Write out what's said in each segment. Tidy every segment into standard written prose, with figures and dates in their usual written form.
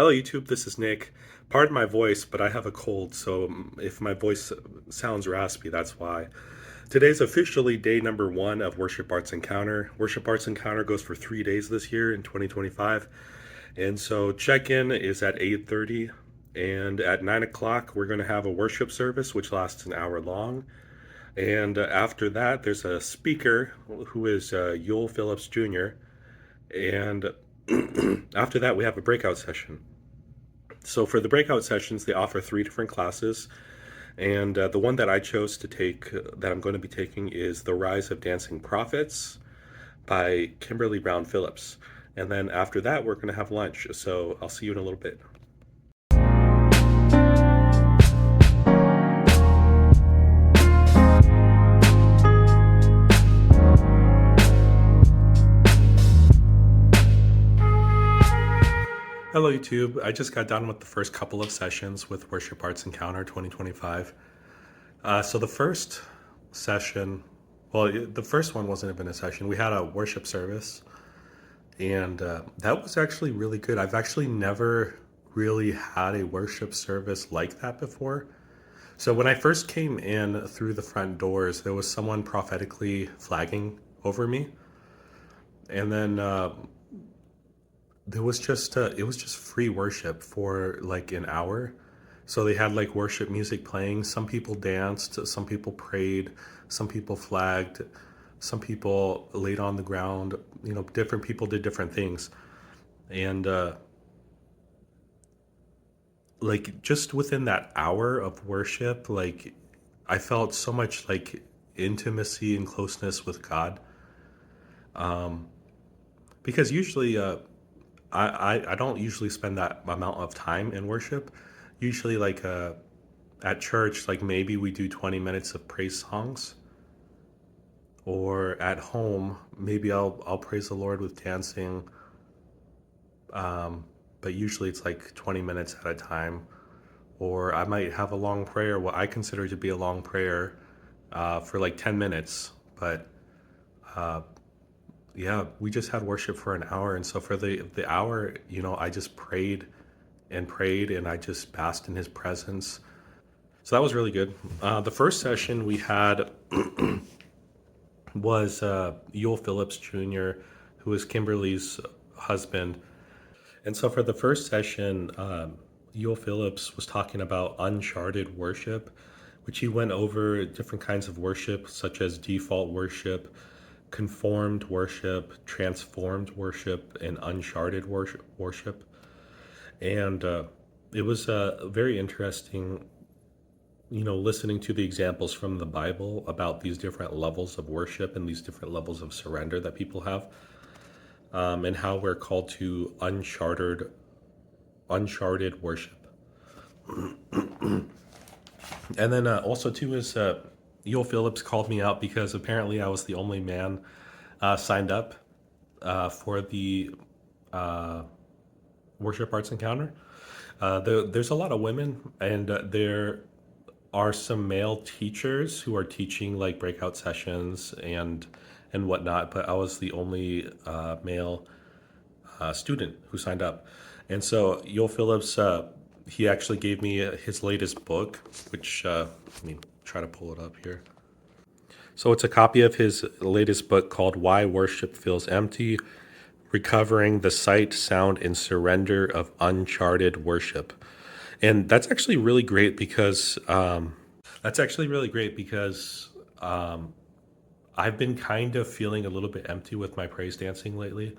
Hello YouTube, this is Nick. Pardon my voice, but I have a cold, so if my voice sounds raspy, that's why. Today's officially day number 1 of Worship Arts Encounter. Worship Arts Encounter goes for 3 days this year in 2025. And so check-in is at 8:30, and at 9 o'clock we're going to have a worship service which lasts an hour long. And after that there's a speaker who is Yule Phillips Jr. And after that we have a breakout session. So for the breakout sessions, they offer 3 different classes, and the one that I chose to take, that I'm going to be taking, is The Rise of Dancing Prophets by Kimberly Brown Phillips. And then after that, we're going to have lunch, so I'll see you in a little bit. Hello YouTube, I just got done with the first couple of sessions with Worship Arts Encounter 2025. So the first session, well, the first one wasn't even a session. We had a worship service, and that was actually really good. I've actually never really had a worship service like that before. So when I first came in through the front doors, there was someone prophetically flagging over me, and then there was just it was just free worship for like an hour. So they had like worship music playing. Some people danced, some people prayed, some people flagged, some people laid on the ground. You know, different people did different things. And like just within that hour of worship, like I felt so much like intimacy and closeness with God. Because usually I don't usually spend that amount of time in worship. Usually like at church, like maybe we do 20 minutes of praise songs, or at home maybe I'll praise the Lord with dancing, but usually it's like 20 minutes at a time. Or I might have a long prayer, what I consider to be a long prayer, for like 10 minutes. But yeah, we just had worship for an hour, and so for the hour, you know, I just prayed and prayed, and I just basked in His presence. So that was really good. The first session we had was Yule Phillips Jr., who is Kimberly's husband. And so for the first session, Yule Phillips was talking about uncharted worship, which he went over different kinds of worship, such as default worship, conformed worship, transformed worship, and uncharted worship. And it was very interesting, you know, listening to the examples from the Bible about these different levels of worship and these different levels of surrender that people have, and how we're called to uncharted worship. And then also too is Yule Phillips called me out because apparently I was the only man signed up for the Worship Arts Encounter. There's a lot of women, and there are some male teachers who are teaching like breakout sessions and whatnot, but I was the only male student who signed up. And so Yule Phillips, he actually gave me his latest book, which let me try to pull it up here. So it's a copy of his latest book called Why Worship Feels Empty: Recovering the Sight, Sound, and Surrender of Uncharted Worship. And that's actually really great because I've been kind of feeling a little bit empty with my praise dancing lately.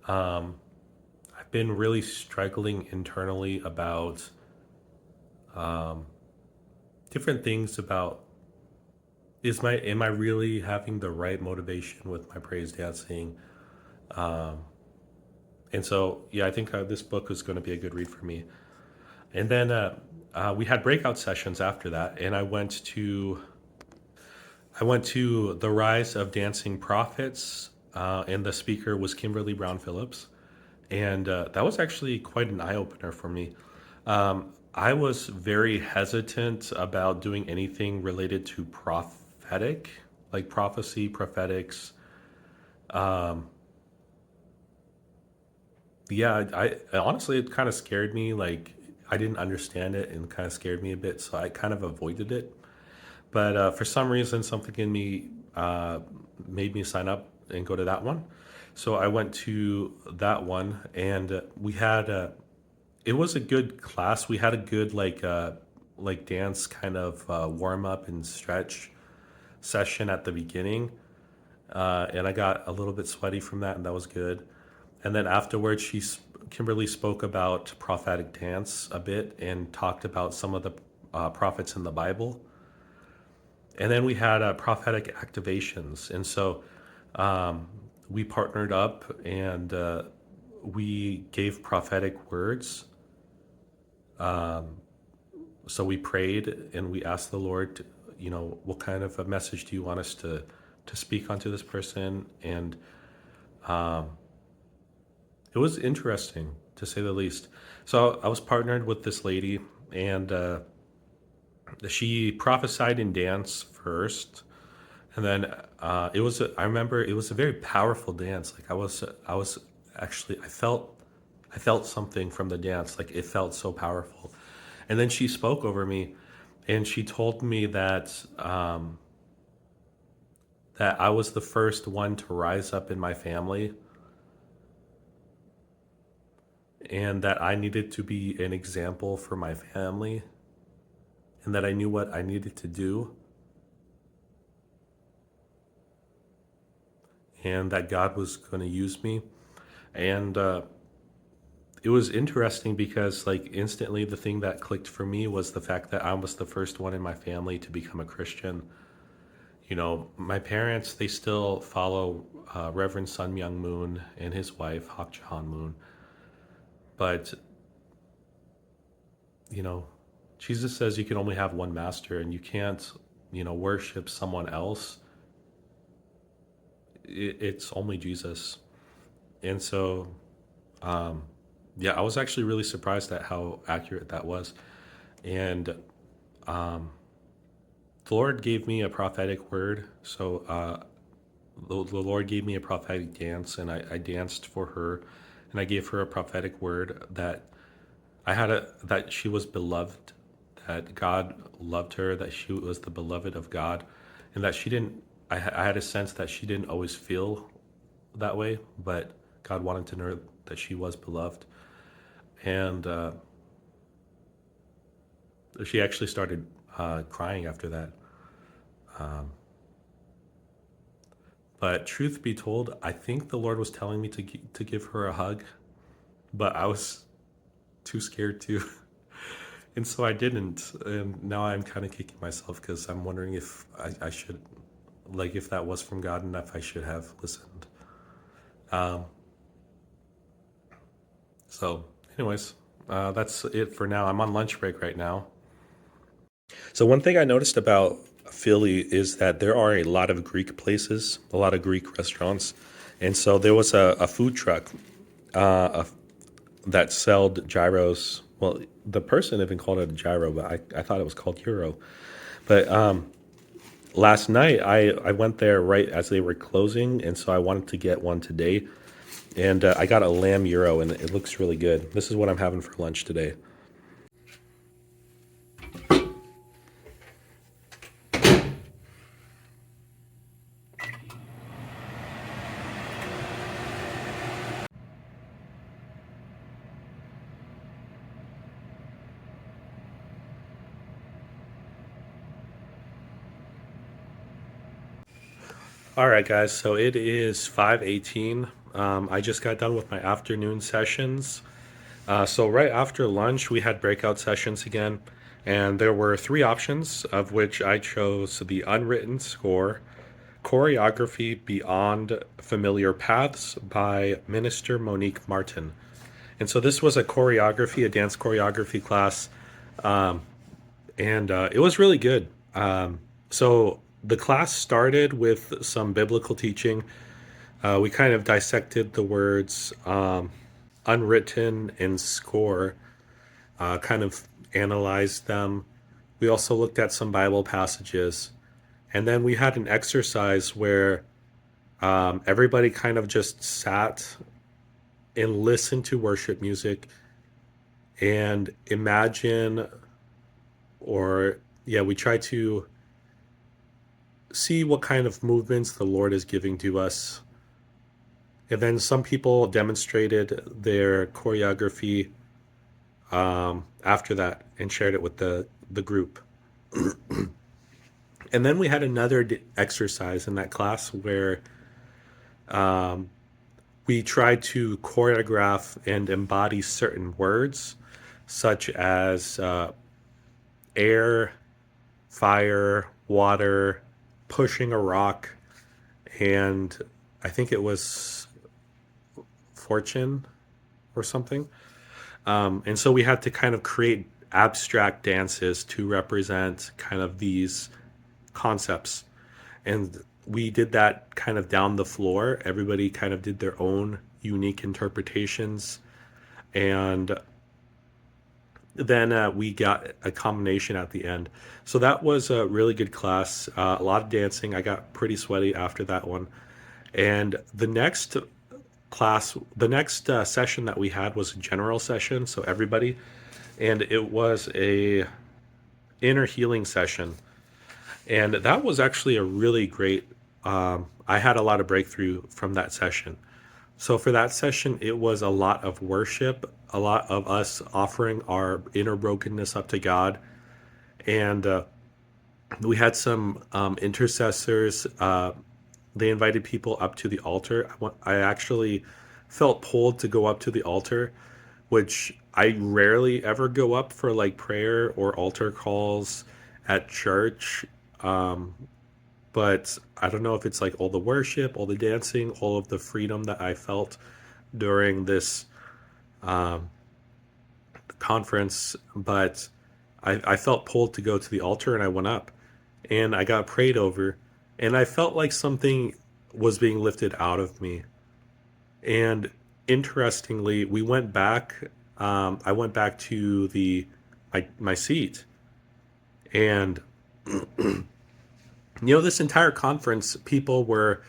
I've been really struggling internally about different things about, am I really having the right motivation with my praise dancing? And so yeah, I think this book is going to be a good read for me. And then we had breakout sessions after that, and I went to The Rise of Dancing Prophets, and the speaker was Kimberly Brown Phillips. And that was actually quite an eye-opener for me. I was very hesitant about doing anything related to prophetic, like prophecy, prophetics, Yeah, honestly, it kind of scared me. Like, I didn't understand it and kind of scared me a bit, so I kind of avoided it. But for some reason, something in me made me sign up and go to that one. So I went to that one, and we had it was a good class. We had a good like dance kind of warm up and stretch session at the beginning, and I got a little bit sweaty from that, and that was good. And then afterwards, Kimberly spoke about prophetic dance a bit and talked about some of the prophets in the Bible. And then we had prophetic activations, and so we partnered up and we gave prophetic words. So we prayed and we asked the Lord, what kind of a message do you want us to speak onto this person? And it was interesting to say the least. So I was partnered with this lady, and she prophesied in dance first, and then I remember it was a very powerful dance. Like I was actually I felt something from the dance. Like it felt so powerful. And then she spoke over me, and she told me that I was the first one to rise up in my family, and that I needed to be an example for my family, and that I knew what I needed to do, and that God was going to use me. And it was interesting because, like, instantly the thing that clicked for me was the fact that I was the first one in my family to become a Christian. My parents, they still follow Reverend Sun Myung Moon and his wife, Hak Jahan Moon. But, you know, Jesus says you can only have one master, and you can't, worship someone else. It's only Jesus. And so, yeah, I was actually really surprised at how accurate that was. And the Lord gave me a prophetic word. So the Lord gave me a prophetic dance, and I danced for her, and I gave her a prophetic word that that she was beloved, that God loved her, that she was the beloved of God, and that she didn't. I had a sense that she didn't always feel that way, but God wanted to know that she was beloved, and she actually started crying after that. But truth be told, I think the Lord was telling me to give her a hug, but I was too scared to, and so I didn't. And now I'm kind of kicking myself because I'm wondering if I should, like, if that was from God and if I should have listened. Um, so, anyways, that's it for now. I'm on lunch break right now. So one thing I noticed about Philly is that there are a lot of Greek places, a lot of Greek restaurants, and so there was a food truck that sold gyros. Well, the person even called it a gyro, but I thought it was called euro. But last night I went there right as they were closing, and so I wanted to get one today, and I got a lamb euro, and it looks really good. This is what I'm having for lunch today. All right, guys. So it is 5:18. I just got done with my afternoon sessions. So right after lunch, we had breakout sessions again, and there were three options, of which I chose the unwritten score, choreography beyond familiar paths by Minister Monique Martin. And so this was a dance choreography class, and it was really good. So the class started with some biblical teaching. We kind of dissected the words unwritten and score, kind of analyzed them. We also looked at some Bible passages. And then we had an exercise where everybody kind of just sat and listen to worship music and imagine, or yeah, we try to see what kind of movements the Lord is giving to us. And then some people demonstrated their choreography after that and shared it with the group. And then we had another exercise in that class where we tried to choreograph and embody certain words, such as air, fire, water, pushing a rock, and I think it was fortune or something. And so we had to kind of create abstract dances to represent kind of these concepts. And we did that kind of down the floor. Everybody kind of did their own unique interpretations. And then we got a combination at the end. So that was a really good class. A lot of dancing. I got pretty sweaty after that one. And the next session that we had was a general session. So everybody, and it was a inner healing session. And that was actually a really great, I had a lot of breakthrough from that session. So for that session, it was a lot of worship, a lot of us offering our inner brokenness up to God. And we had some intercessors. They invited people up to the altar. I actually felt pulled to go up to the altar, which I rarely ever go up for like prayer or altar calls at church. But I don't know if it's like all the worship, all the dancing, all of the freedom that I felt during this conference. But I felt pulled to go to the altar and I went up and I got prayed over. And I felt like something was being lifted out of me. And interestingly, we went back. I went back to my seat, and this entire conference, people were,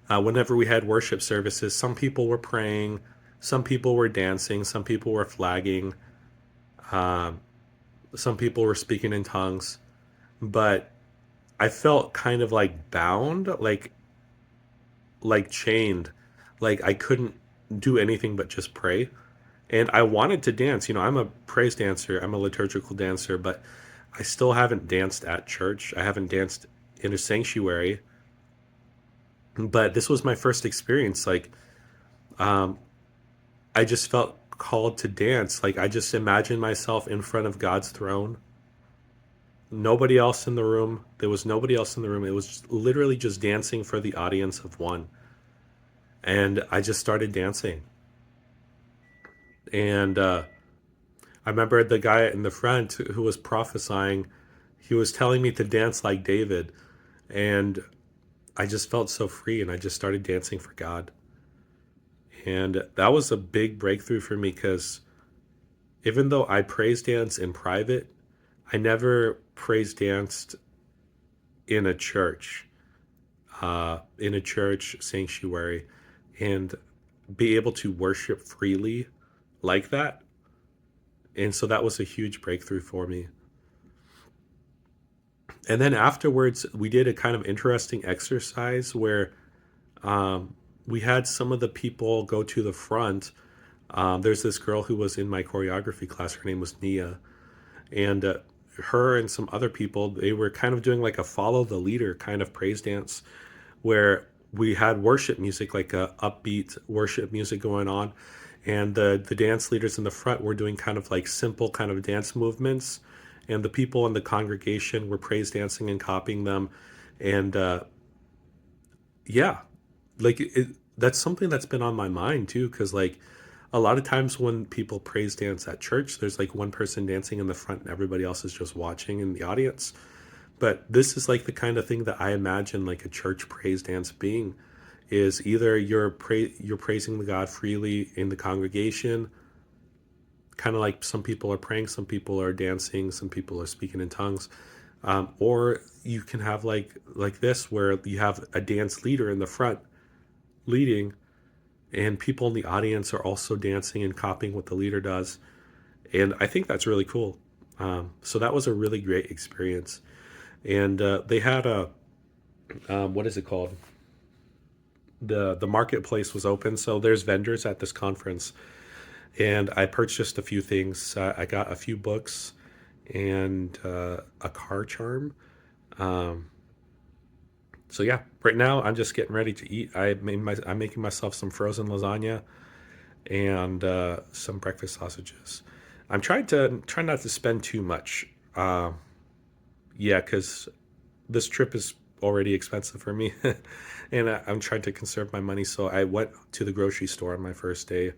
whenever we had worship services, some people were praying, some people were dancing, some people were flagging, some people were speaking in tongues, but I felt kind of like bound, like chained, like I couldn't do anything but just pray. And I wanted to dance. I'm a praise dancer, I'm a liturgical dancer, but I still haven't danced at church. I haven't danced in a sanctuary. But this was my first experience. Like, I just felt called to dance. Like, I just imagined myself in front of God's throne. Nobody else in the room. There was nobody else in the room. It was literally just dancing for the audience of one. And I just started dancing. And I remember the guy in the front who was prophesying, he was telling me to dance like David. And I just felt so free and I just started dancing for God. And that was a big breakthrough for me because even though I praise dance in private, I never praise danced in a church, sanctuary, and be able to worship freely like that. And so that was a huge breakthrough for me. And then afterwards, we did a kind of interesting exercise where we had some of the people go to the front. There's this girl who was in my choreography class. Her name was Nia. And her and some other people, they were kind of doing like a follow the leader kind of praise dance where we had worship music, like a upbeat worship music going on. And the dance leaders in the front were doing kind of like simple kind of dance movements. And the people in the congregation were praise dancing and copying them. And yeah, like that's something that's been on my mind too, because like a lot of times when people praise dance at church, there's like one person dancing in the front and everybody else is just watching in the audience. But this is like the kind of thing that I imagine like a church praise dance being, is either you're praising the God freely in the congregation, kind of like some people are praying, some people are dancing, some people are speaking in tongues, or you can have like this where you have a dance leader in the front leading, and people in the audience are also dancing and copying what the leader does. And I think that's really cool. So that was a really great experience. And they had a, what is it called? The marketplace was open, so there's vendors at this conference, and I purchased a few things. I got a few books and a car charm. So yeah, right now I'm just getting ready to eat. I'm making myself some frozen lasagna and some breakfast sausages. I'm try not to spend too much. Yeah, because this trip is already expensive for me, and I'm trying to conserve my money. So I went to the grocery store on my first day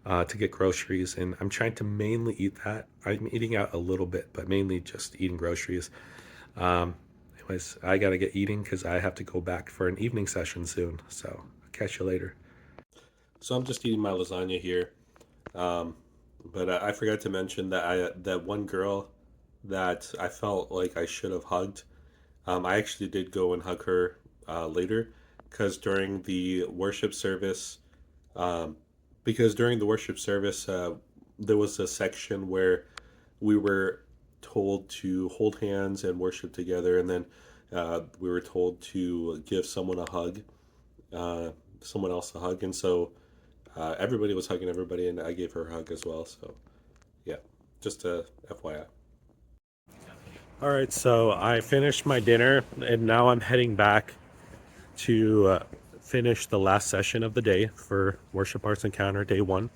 to get groceries, and I'm trying to mainly eat that. I'm eating out a little bit, but mainly just eating groceries. Um, Anyways, I gotta get eating because I have to go back for an evening session soon. So I'll catch you later. So I'm just eating my lasagna here. Um, but I forgot to mention that that one girl that I felt like I should have hugged. I actually did go and hug her later because during the worship service, um, there was a section where we were told to hold hands and worship together, and then we were told to give uh, someone else a hug, and so everybody was hugging everybody, and I gave her a hug as well. So yeah, just a FYI. All right, so I finished my dinner, and now I'm heading back to finish the last session of the day for Worship Arts Encounter Day 1.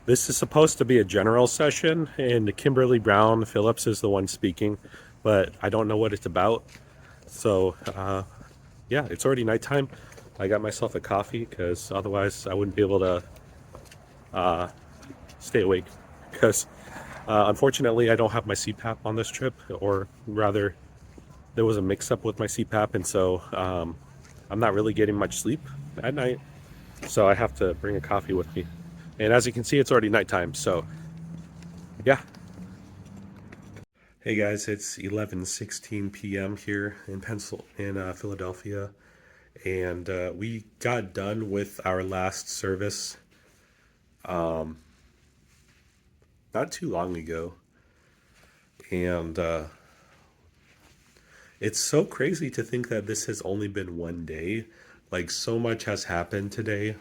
This is supposed to be a general session, and Kimberly Brown Phillips is the one speaking, but I don't know what it's about. So, yeah, it's already nighttime. I got myself a coffee because otherwise I wouldn't be able to stay awake. Because unfortunately, I don't have my CPAP on this trip, or rather, there was a mix up with my CPAP, and so I'm not really getting much sleep at night. So I have to bring a coffee with me. And as you can see, it's already nighttime. So, yeah. Hey guys, it's 11:16 p.m. here in Philadelphia, and we got done with our last service not too long ago, and it's so crazy to think that this has only been one day. Like so much has happened today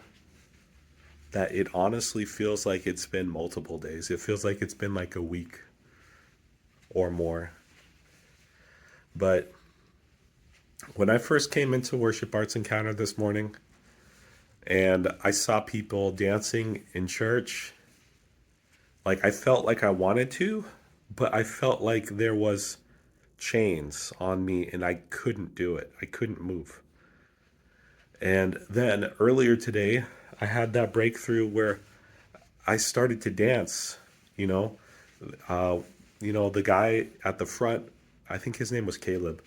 that it honestly feels like it's been multiple days. It feels like it's been like a week or more. But when I first came into Worship Arts Encounter this morning and I saw people dancing in church, like I felt like I wanted to, but I felt like there was chains on me and I couldn't do it. I couldn't move. And then earlier today, I had that breakthrough where I started to dance, you know. Uh, the guy at the front, I think his name was Caleb.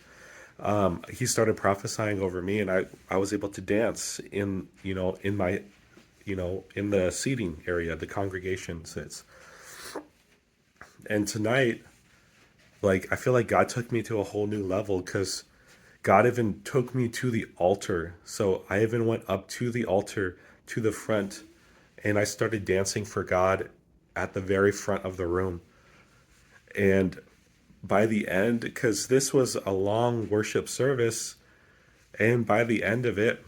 He started prophesying over me, and I was able to dance in the seating area, the congregation sits. And tonight, like, I feel like God took me to a whole new level because God even took me to the altar. So I even went up to the altar to the front and I started dancing for God at the very front of the room. And by the end, because this was a long worship service, and by the end of it,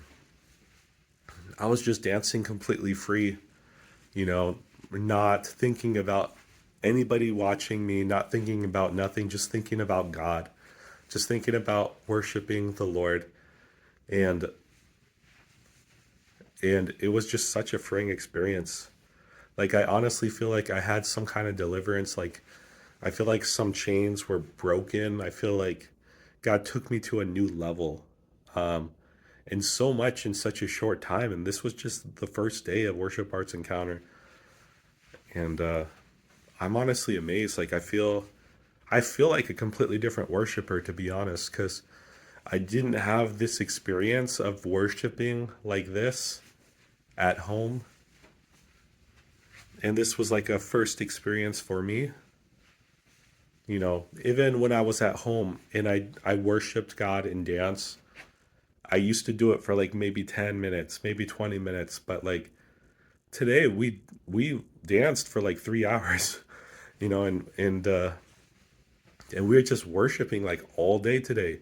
I was just dancing completely free, you know, not thinking about anybody watching me, not thinking about nothing, just thinking about God, just thinking about worshiping the Lord. And it was just such a freeing experience. Like I honestly feel like I had some kind of deliverance. Like I feel like some chains were broken. I feel like God took me to a new level. And so much in such a short time. And this was just the first day of Worship Arts Encounter. And I'm honestly amazed. Like I feel like a completely different worshiper, to be honest, because I didn't have this experience of worshiping like this at home. And this was like a first experience for me. Even when I was at home and I worshiped God in dance, I used to do it for like maybe 10 minutes, maybe 20 minutes, but like today we danced for like 3 hours, you know, and we were just worshiping like all day today,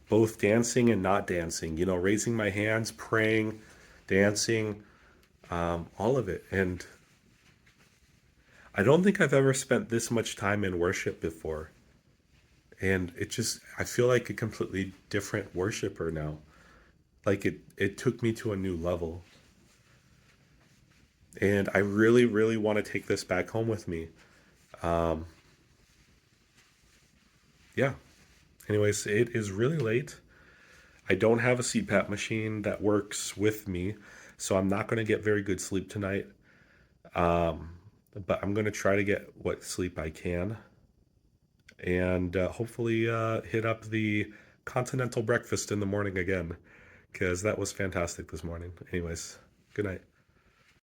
both dancing and not dancing, you know, raising my hands, praying, dancing, all of it. And I don't think I've ever spent this much time in worship before. And it just, I feel like a completely different worshiper now. Like it took me to a new level. And I really, really want to take this back home with me. Yeah. Anyways, it is really late. I don't have a CPAP machine that works with me, so I'm not going to get very good sleep tonight. But I'm going to try to get what sleep I can and hopefully hit up the continental breakfast in the morning again because that was fantastic this morning. Anyways, good night.